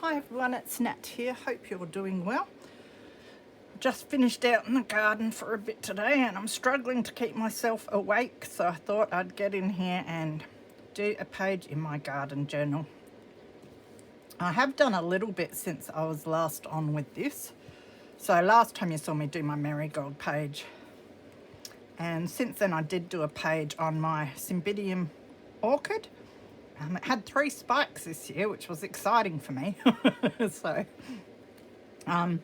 Hi everyone, it's Nat here. Hope you're doing well. Just finished out in the garden for a bit today and I'm struggling to keep myself awake, so I thought I'd get in here and do a page in my garden journal. I have done a little bit since I was last on with this. So last time you saw me do my marigold page, and since then I did do a page on my cymbidium orchid. It had 3 spikes this year, which was exciting for me. So I'm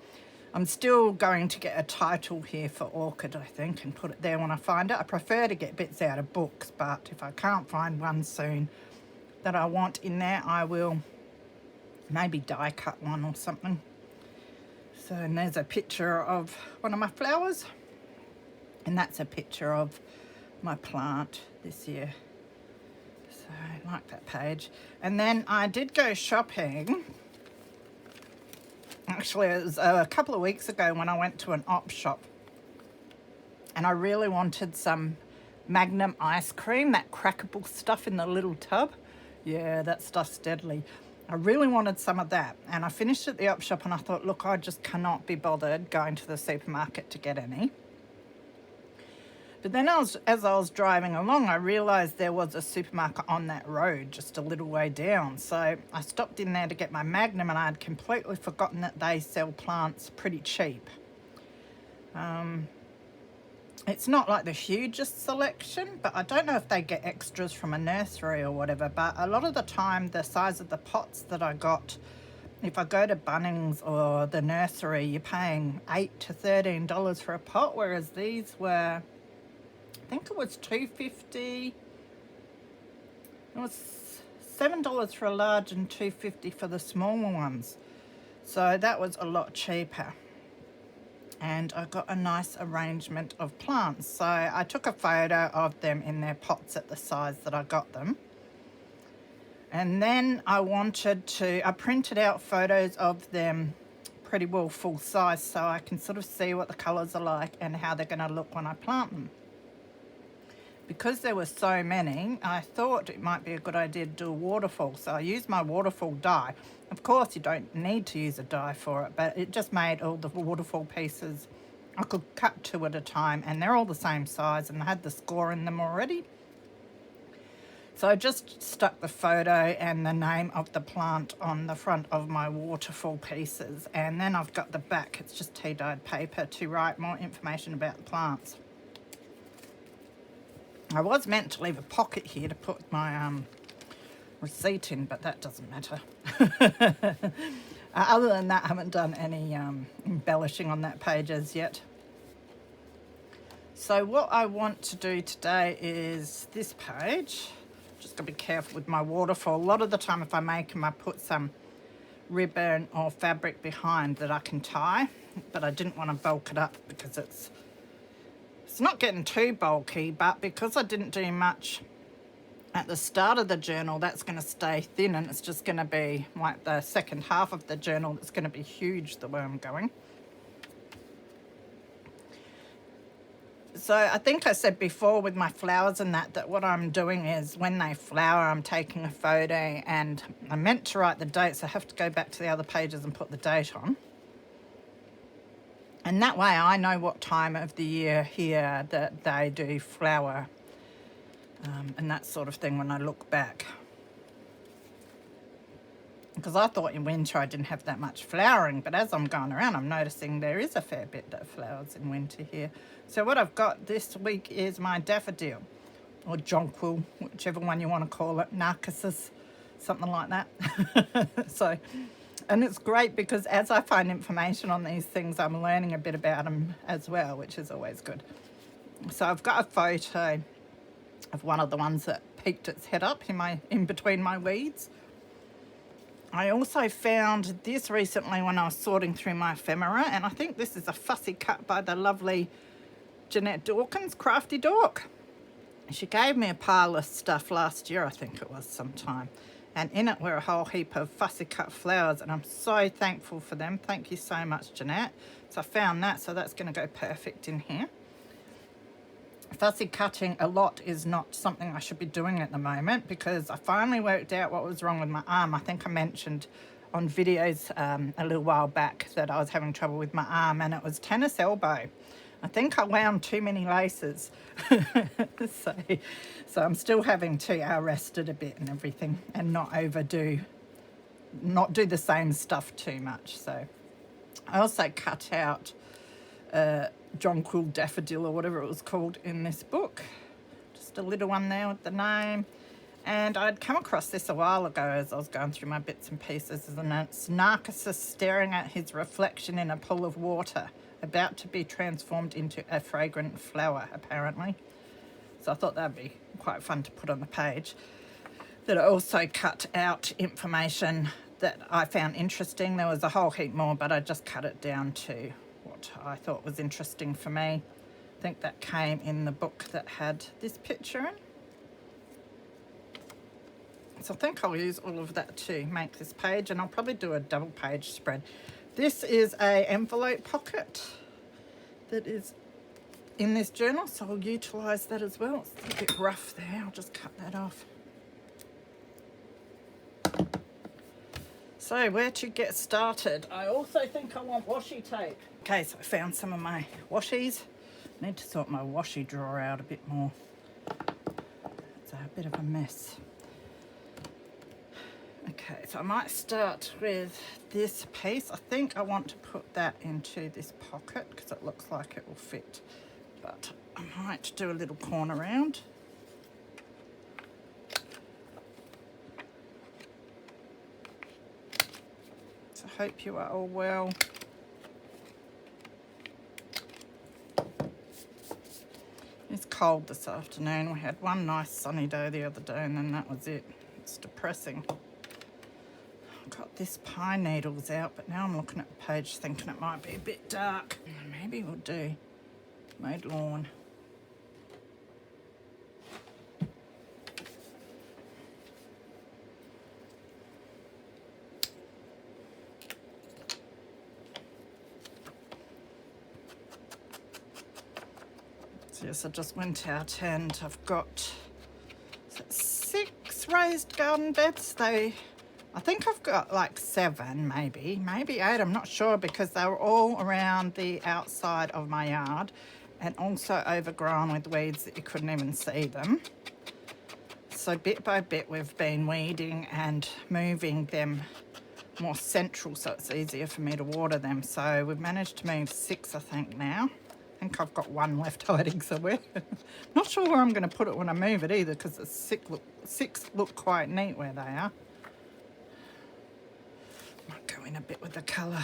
still going to get a title here for Orchid, I think, and put it there when I find it. I prefer to get bits out of books, but if I can't find one soon that I want in there, I will maybe die cut one or something. So, and there's a picture of one of my flowers, and that's a picture of my plant this year. So I like that page. And then I did go shopping. Actually, it was a couple of weeks ago when I went to an op shop and I really wanted some Magnum ice cream, that crackable stuff in the little tub. Yeah, that stuff's deadly. I really wanted some of that, and I finished at the op shop and I thought, look, I just cannot be bothered going to the supermarket to get any. But then as I was driving along, I realised there was a supermarket on that road just a little way down. So I stopped in there to get my Magnum, and I had completely forgotten that they sell plants pretty cheap. It's not like the hugest selection, but I don't know if they get extras from a nursery or whatever. But a lot of the time, the size of the pots that I got, if I go to Bunnings or the nursery, you're paying $8 to $13 for a pot, whereas these were, I think it was $2.50. It was $7 for a large and $2.50 for the smaller ones. So that was a lot cheaper. And I got a nice arrangement of plants. So I took a photo of them in their pots at the size that I got them. And then I printed out photos of them pretty well full size, so I can sort of see what the colours are like and how they're going to look when I plant them. Because there were so many, I thought it might be a good idea to do a waterfall. So I used my waterfall die. Of course, you don't need to use a die for it, but it just made all the waterfall pieces. I could cut 2 at a time, and they're all the same size, and I had the score in them already. So I just stuck the photo and the name of the plant on the front of my waterfall pieces, and then I've got the back. It's just tea-dyed paper to write more information about the plants. I was meant to leave a pocket here to put my receipt in, but that doesn't matter. Other than that, I haven't done any embellishing on that page as yet. So what I want to do today is this page. Just got to be careful with my waterfall. A lot of the time if I make them, I put some ribbon or fabric behind that I can tie, but I didn't want to bulk it up because it's not getting too bulky, but because I didn't do much at the start of the journal, that's going to stay thin, and it's just going to be like the second half of the journal that's going to be huge the way I'm going. So I think I said before with my flowers and that what I'm doing is when they flower, I'm taking a photo, and I meant to write the date, so I have to go back to the other pages and put the date on. And that way I know what time of the year here that they do flower and that sort of thing when I look back. Because I thought in winter I didn't have that much flowering, but as I'm going around I'm noticing there is a fair bit that flowers in winter here. So what I've got this week is my daffodil, or jonquil, whichever one you want to call it, narcissus, something like that. So... And it's great because as I find information on these things, I'm learning a bit about them as well, which is always good. So I've got a photo of one of the ones that peeked its head up in between my weeds. I also found this recently when I was sorting through my ephemera, and I think this is a fussy cut by the lovely Jeanette Dawkins, Crafty Dork. She gave me a pile of stuff last year, I think it was sometime. And in it were a whole heap of fussy cut flowers, and I'm so thankful for them. Thank you so much, Jeanette. So I found that, so that's going to go perfect in here. Fussy cutting a lot is not something I should be doing at the moment because I finally worked out what was wrong with my arm. I think I mentioned on videos a little while back that I was having trouble with my arm, and it was tennis elbow. I think I wound too many laces. so I'm still having to rest it a bit and everything, and not do the same stuff too much. So I also cut out Jonquil Daffodil or whatever it was called in this book. Just a little one there with the name. And I'd come across this a while ago as I was going through my bits and pieces, and it's Narcissus staring at his reflection in a pool of water, about to be transformed into a fragrant flower, apparently. So I thought that'd be quite fun to put on the page. That I also cut out information that I found interesting. There was a whole heap more, but I just cut it down to what I thought was interesting for me. I think that came in the book that had this picture in. So I think I'll use all of that to make this page, and I'll probably do a double page spread. This is a envelope pocket that is in this journal, so I'll utilise that as well. It's a bit rough there, I'll just cut that off. So where to get started? I also think I want washi tape. Okay, so I found some of my washies. I need to sort my washi drawer out a bit more. It's a bit of a mess. Okay, so I might start with this piece. I think I want to put that into this pocket because it looks like it will fit. But I might do a little corner round. So I hope you are all well. It's cold this afternoon. We had one nice sunny day the other day, and then that was it. It's depressing. Got this pine needles out, but now I'm looking at the page thinking it might be a bit dark. Maybe we'll do mowed lawn. So yes, I just went out and I've got 6 raised garden beds. I think I've got like 7, maybe 8, I'm not sure, because they were all around the outside of my yard and also overgrown with weeds that you couldn't even see them. So bit by bit we've been weeding and moving them more central so it's easier for me to water them. So we've managed to move 6, I think, now. I think I've got 1 left hiding somewhere. Not sure where I'm going to put it when I move it either, because the 6 look quite neat where they are. Might go in a bit with the colour.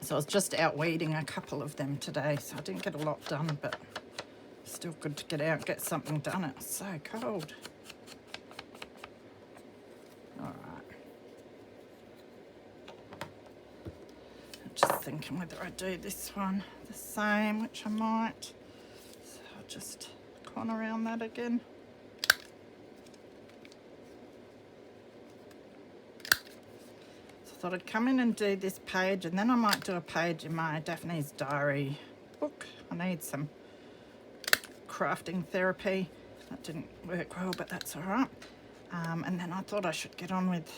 So I was just out weeding a couple of them today, so I didn't get a lot done, but still good to get out and get something done. It's so cold. All right. I'm just thinking whether I do this one the same, which I might. So I'll just corner around that again. Thought I'd come in and do this page, and then I might do a page in my Daphne's diary book. I need some crafting therapy. That didn't work well, but that's all right. And then I thought I should get on with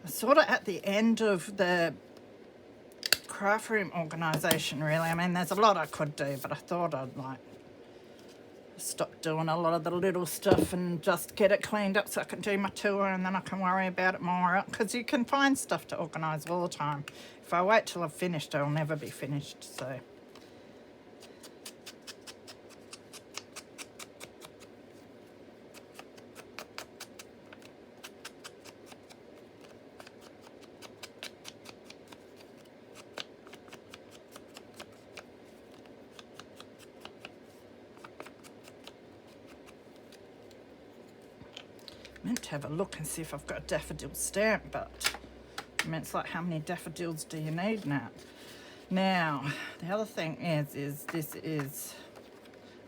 sort of at the end of the craft room organisation, really. I mean, there's a lot I could do, but I thought I'd like stop doing a lot of the little stuff and just get it cleaned up so I can do my tour, and then I can worry about it more, because you can find stuff to organise all the time. If I wait till I've finished, I'll never be finished. So meant to have a look and see if I've got a daffodil stamp, but I mean, it's like, how many daffodils do you need, Nat? Now, the other thing is this is,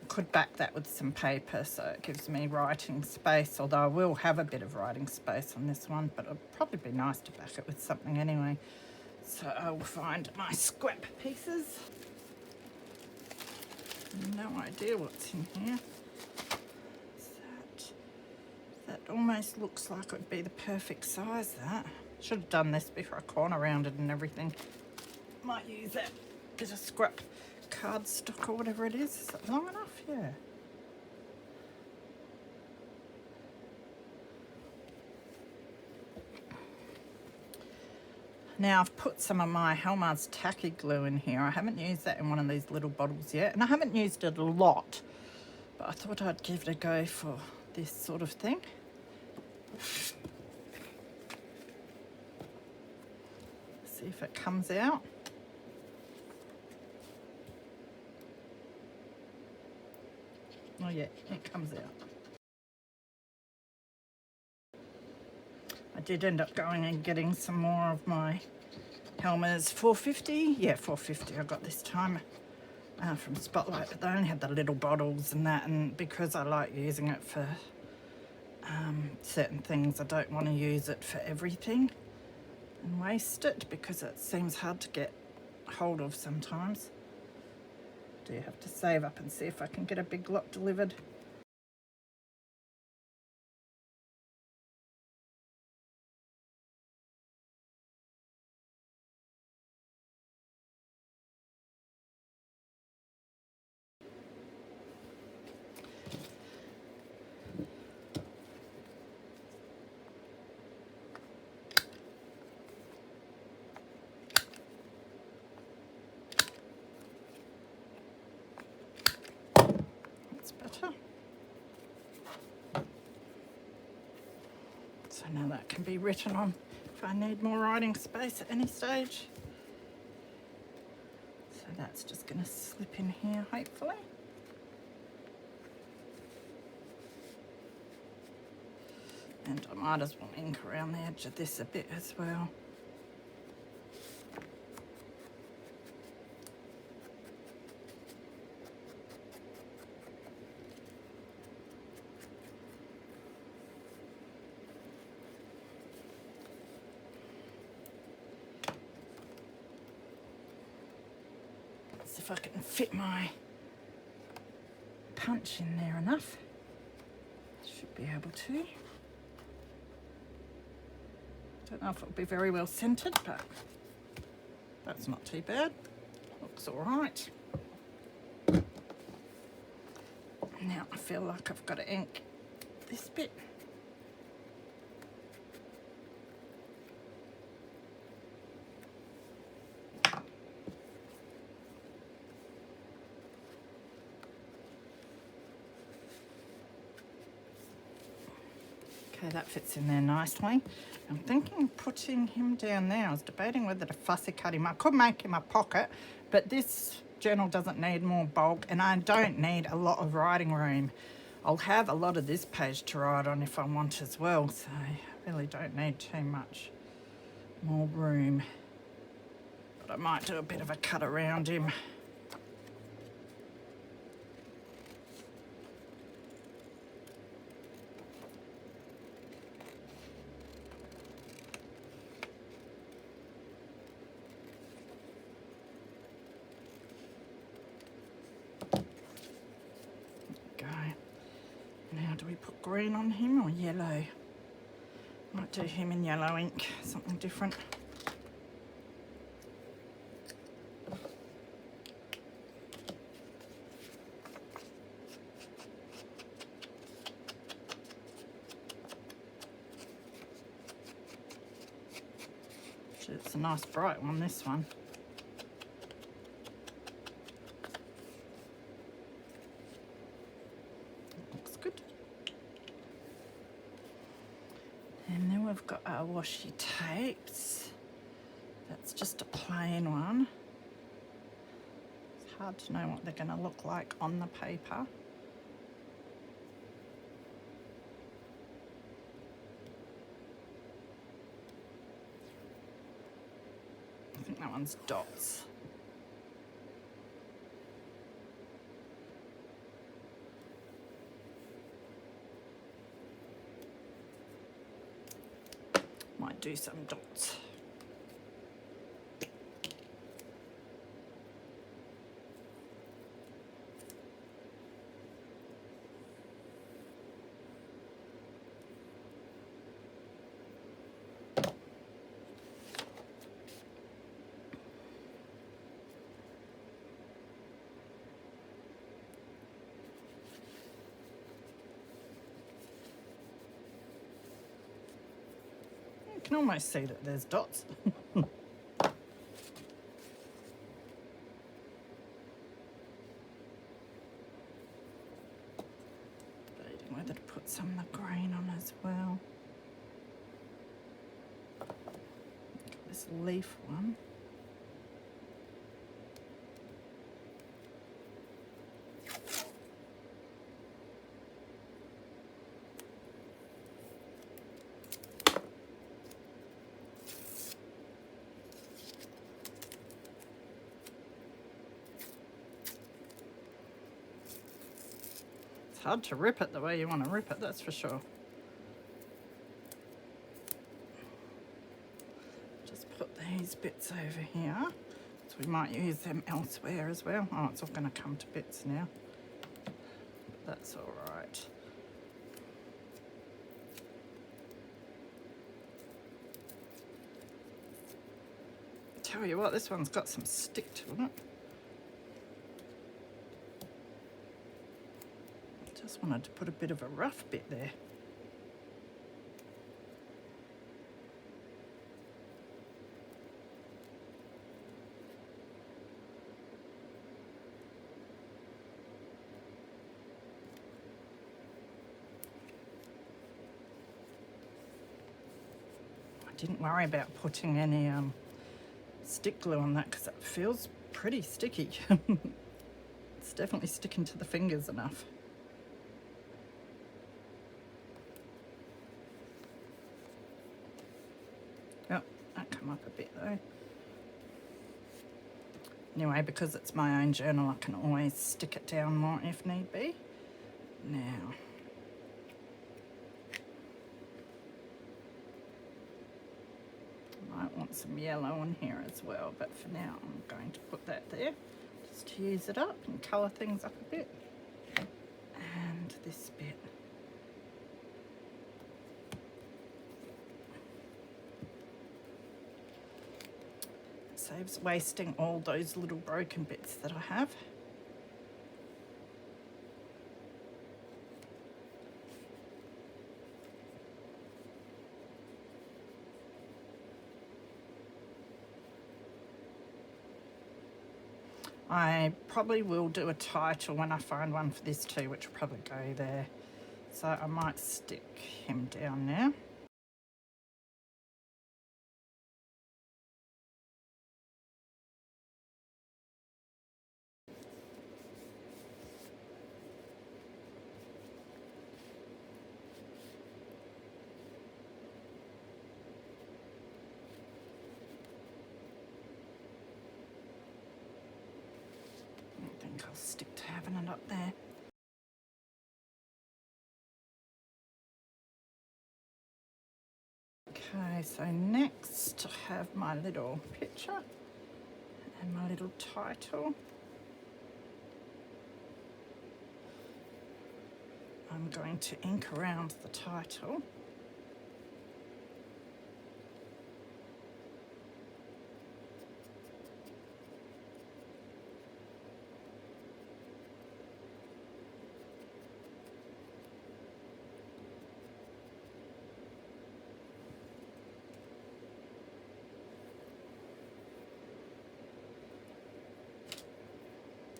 I could back that with some paper so it gives me writing space, although I will have a bit of writing space on this one, but it'd probably be nice to back it with something anyway. So I will find my scrap pieces. No idea what's in here. almost looks like it would be the perfect size, that. Should have done this before I corner rounded and everything. Might use that bit of scrap cardstock or whatever it is. Is that long enough? Yeah. Now I've put some of my Helmar's tacky glue in here. I haven't used that in one of these little bottles yet, and I haven't used it a lot, but I thought I'd give it a go for this sort of thing. See if it comes out. Oh yeah, it comes out. I did end up going and getting some more of my Helmar's 450. Yeah, 450 I got this time from Spotlight, but they only had the little bottles and that, and because I like using it for certain things, I don't want to use it for everything and waste it, because it seems hard to get hold of sometimes. Do have to save up and see if I can get a big lot delivered. Better. So now that can be written on if I need more writing space at any stage. So that's just going to slip in here, hopefully. And I might as well ink around the edge of this a bit as well. If I can fit my punch in there enough, should be able to. Don't know if it'll be very well centered, but that's not too bad. Looks all right. Now I feel like I've got to ink this bit. Okay, that fits in there nicely. I'm thinking of putting him down there. I was debating whether to fussy cut him. I could make him a pocket, but this journal doesn't need more bulk, and I don't need a lot of writing room. I'll have a lot of this page to write on if I want as well, so I really don't need too much more room. But I might do a bit of a cut around him. Now, do we put green on him or yellow? Might do him in yellow ink, something different. It's a nice bright one, this one. And then we've got our washi tapes. That's just a plain one. It's hard to know what they're going to look like on the paper. I think that one's dots. Might do some dots. can almost see that there's dots. Debating whether to put some of the green on as well. Got this leaf one. Hard to rip it the way you want to rip it, that's for sure. Just put these bits over here, so we might use them elsewhere as well. Oh, it's all going to come to bits now, but that's all right. Tell you what, this one's got some stick to it. Just wanted to put a bit of a rough bit there. I didn't worry about putting any stick glue on that because it feels pretty sticky. It's definitely sticking to the fingers enough. Come up a bit though. Anyway, because it's my own journal, I can always stick it down more if need be. Now, I might want some yellow in here as well, but for now I'm going to put that there just to use it up and colour things up a bit. And this bit. Saves wasting all those little broken bits that I have. I probably will do a title when I find one for this too, which will probably go there. So I might stick him down now. I'll stick to having it up there. Okay, so next I have my little picture and my little title. I'm going to ink around the title.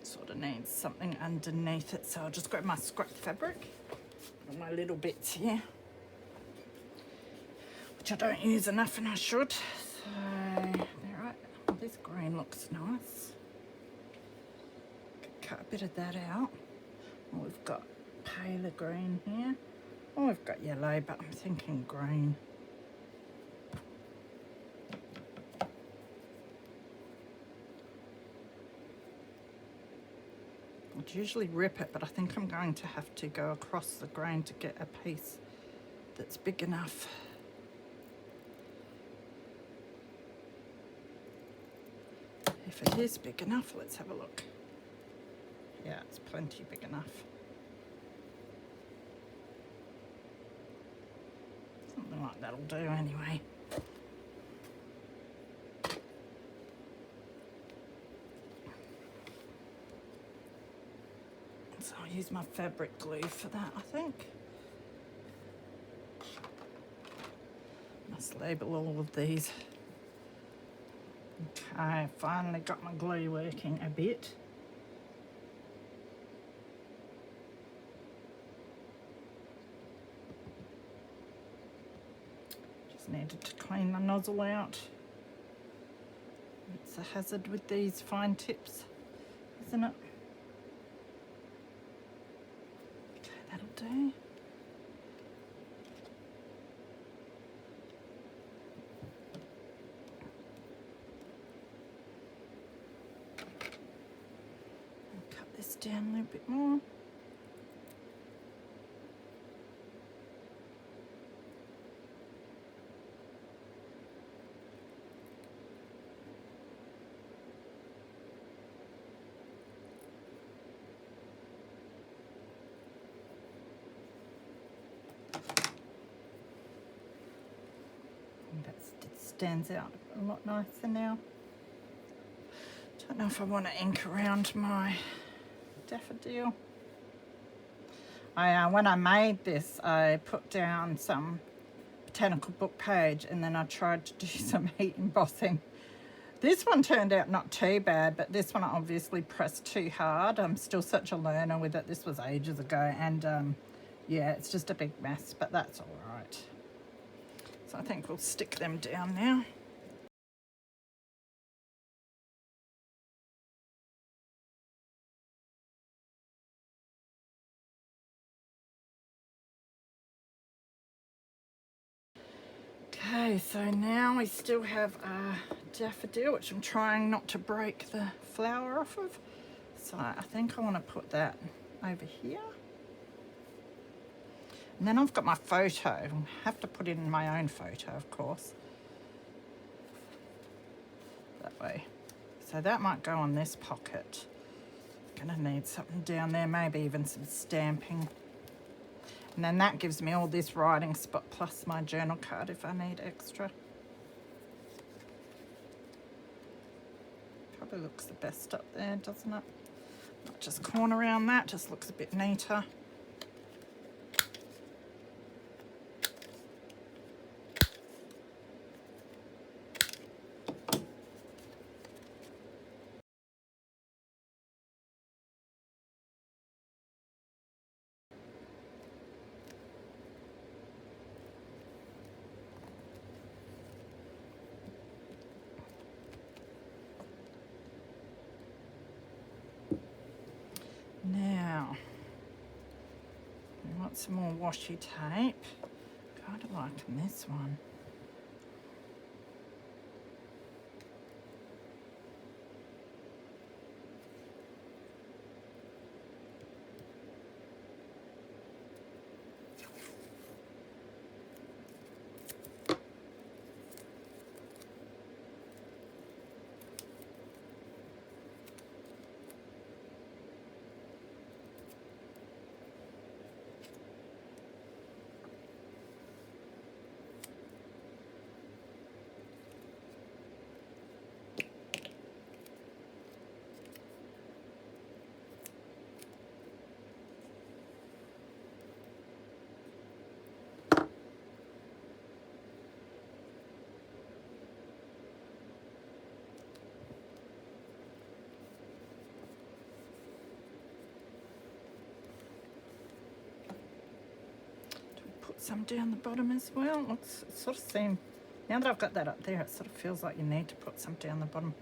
Sort of needs something underneath it, so I'll just grab my scrap fabric and my little bits here, which I don't use enough and I should. So there, right, this green looks nice. Cut a bit of that out. Oh, we've got paler green here. Oh, we've got yellow, but I'm thinking green. I'd usually rip it, but I think I'm going to have to go across the grain to get a piece that's big enough. If it is big enough, let's have a look. Yeah, it's plenty big enough. Something like that'll do anyway. So I'll use my fabric glue for that, I think. Let's label all of these. Okay, finally got my glue working a bit. Just needed to clean the nozzle out. It's a hazard with these fine tips, isn't it? Okay, that'll do. Cut this down a little bit more. That stands out a lot nicer now. Don't know if I want to ink around my daffodil. When I made this, I put down some botanical book page and then I tried to do some heat embossing. This one turned out not too bad, but this one I obviously pressed too hard. I'm still such a learner with it. This was ages ago, and yeah, it's just a big mess, but that's all right. So I think we'll stick them down now. Okay, so now we still have a daffodil, which I'm trying not to break the flower off of. So I think I want to put that over here. And then I've got my photo. I have to put in my own photo, of course. That way. So that might go on this pocket. Gonna need something down there, maybe even some stamping. And then that gives me all this writing spot plus my journal card if I need extra. Probably looks the best up there, doesn't it? Not just corner around that, just looks a bit neater. Now, we want some more washi tape. Kind of liking this one. Some down the bottom as well. It sort of seems, now that I've got that up there, it sort of feels like you need to put some down the bottom.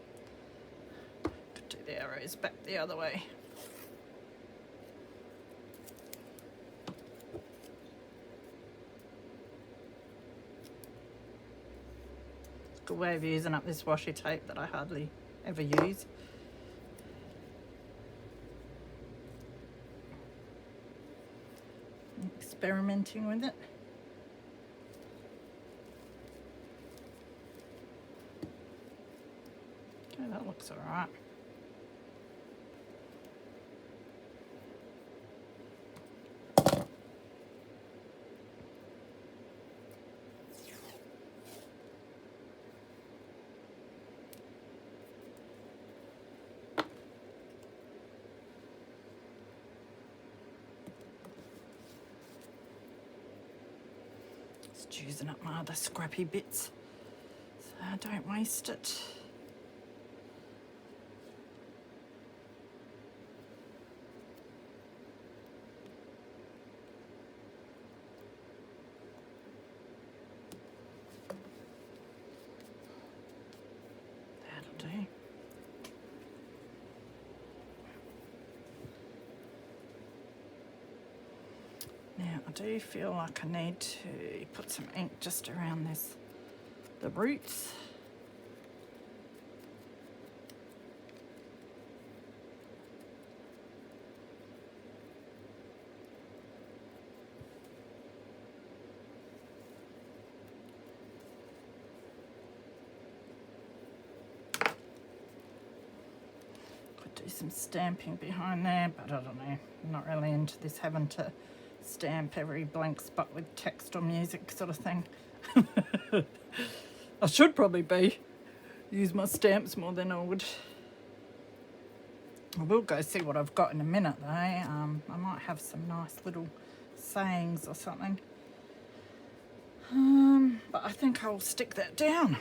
Could do the arrows back the other way. Good way of using up this washi tape that I hardly ever use. Experimenting with it. Okay, that looks all right. Just using up my other scrappy bits so I don't waste it. That'll do. Now I do feel like I need to put some ink just around this, the roots. Could do some stamping behind there, but I don't know. I'm not really into this having to stamp every blank spot with text or music sort of thing. I should probably use my stamps more than I would. I will go see what I've got in a minute though. I might have some nice little sayings or something. But I think I'll stick that down.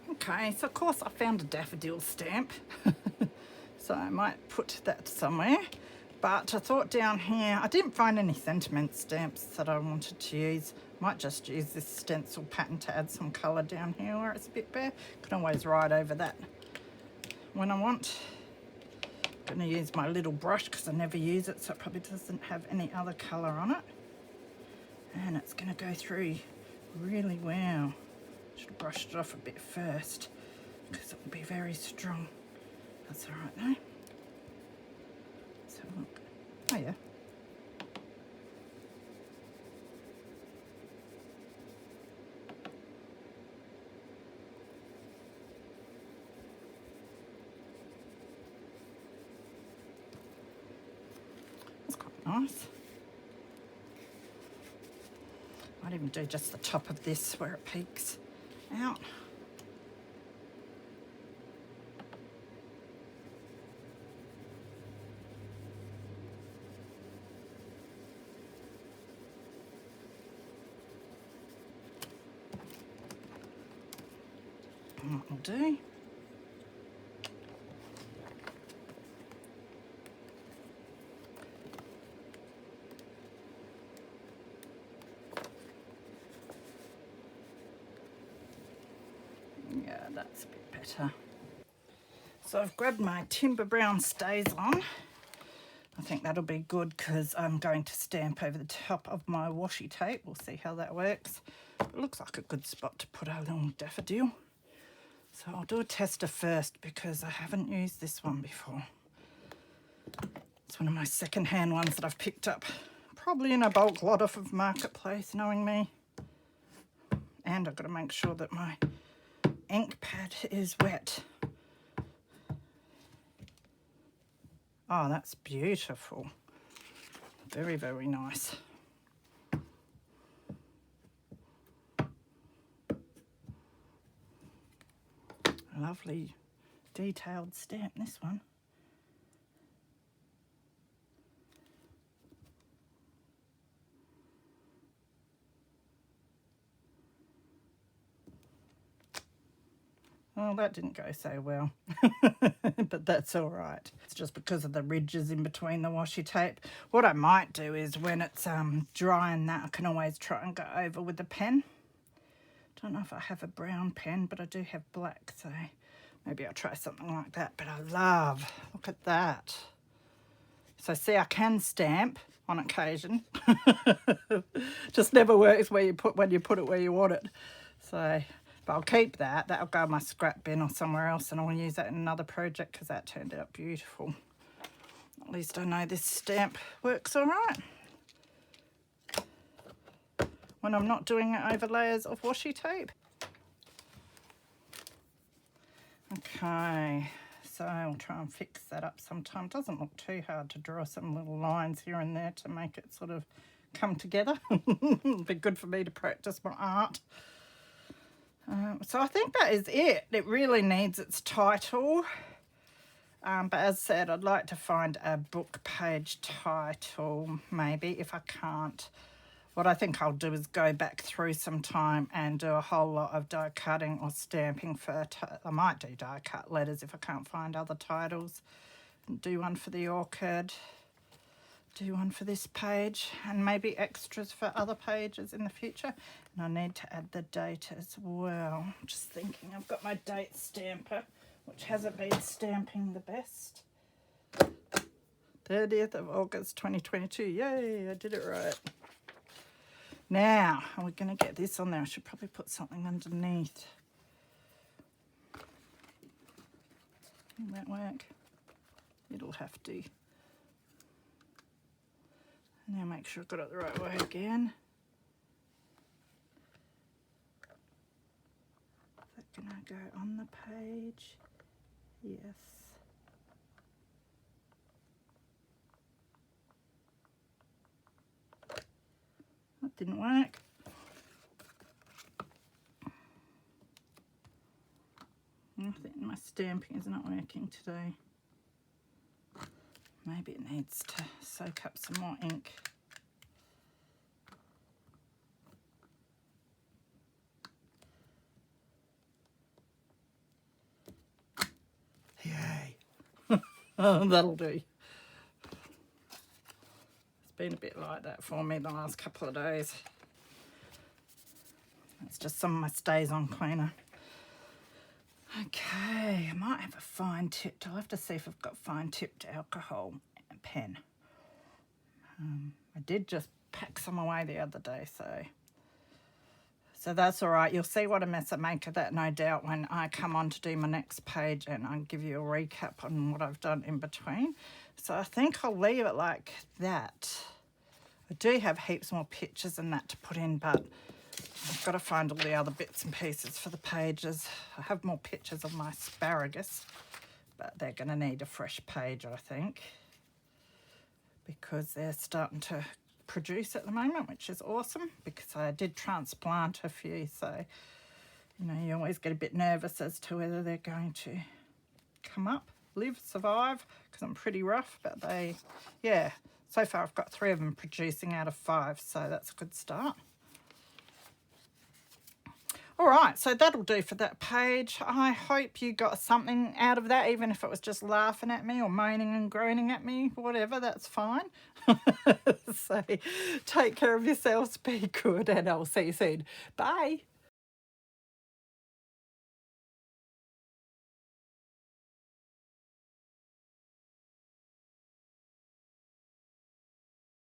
Okay, so of course I found a daffodil stamp, so I might put that somewhere. But I thought down here, I didn't find any sentiment stamps that I wanted to use. Might just use this stencil pattern to add some colour down here where it's a bit bare. Can always write over that when I want. I'm going to use my little brush because I never use it, so it probably doesn't have any other colour on it. And it's going to go through really well. Should have brushed it off a bit first because it will be very strong. That's all right though. Let's have a look. Oh yeah. That's quite nice. Might even do just the top of this where it peaks out. And that will do. Yeah, that's a bit better. So I've grabbed my Timber Brown StazOn. I think that'll be good because I'm going to stamp over the top of my washi tape. We'll see how that works. It looks like a good spot to put our little daffodil. So I'll do a tester first because I haven't used this one before. It's one of my second-hand ones that I've picked up, probably in a bulk lot off of Marketplace, knowing me. And I've got to make sure that my ink pad is wet. Oh, that's beautiful. Very, very nice. Lovely detailed stamp, this one. Oh, that didn't go so well, but that's all right. It's just because of the ridges in between the washi tape. What I might do is when it's dry and that, I can always try and go over with a pen. Don't know if I have a brown pen, but I do have black, so maybe I'll try something like that. But I love, look at that. So see, I can stamp on occasion. Just never works where you put when you put it where you want it. So, but I'll keep that. That'll go in my scrap bin or somewhere else, and I'll use that in another project because that turned out beautiful. At least I know this stamp works all right when I'm not doing it over layers of washi tape. Okay, so I'll try and fix that up sometime. It doesn't look too hard to draw some little lines here and there to make it sort of come together. It'd be good for me to practice my art. So I think that is it. It really needs its title. But as said, I'd like to find a book page title, maybe. If I can't, what I think I'll do is go back through some time and do a whole lot of die cutting or stamping for, I might do die cut letters if I can't find other titles. Do one for the Orchid, do one for this page, and maybe extras for other pages in the future. And I need to add the date as well. Just thinking, I've got my date stamper, which hasn't been stamping the best. 30th of August 2022. Yay, I did it right. Now, are we going to get this on there? I should probably put something underneath. Will that work? It'll have to. Now make sure I've got it the right way again. Is that going to go on the page? Yes. That didn't work. I think my stamping is not working today. Maybe it needs to soak up some more ink. Yay. Oh, that'll do. It's been a bit like that for me the last couple of days. It's just some of my stays on cleaner. Okay, I might have a fine tipped. I'll have to see if I've got fine tipped alcohol pen. I did just pack some away the other day, so that's all right. You'll see what a mess I make of that, no doubt, when I come on to do my next page and I'll give you a recap on what I've done in between. So I think I'll leave it like that. I do have heaps more pictures and that to put in, but I've got to find all the other bits and pieces for the pages. I have more pictures of my asparagus, but they're going to need a fresh page, I think, because they're starting to produce at the moment, which is awesome, because I did transplant a few, so you know, you always get a bit nervous as to whether they're going to come up, live, survive, because I'm pretty rough, but they, yeah, so far I've got 3 of them producing out of 5, so that's a good start. All right, so that'll do for that page. I hope you got something out of that, even if it was just laughing at me or moaning and groaning at me, whatever, that's fine. So take care of yourselves, be good, and I'll see you soon. Bye.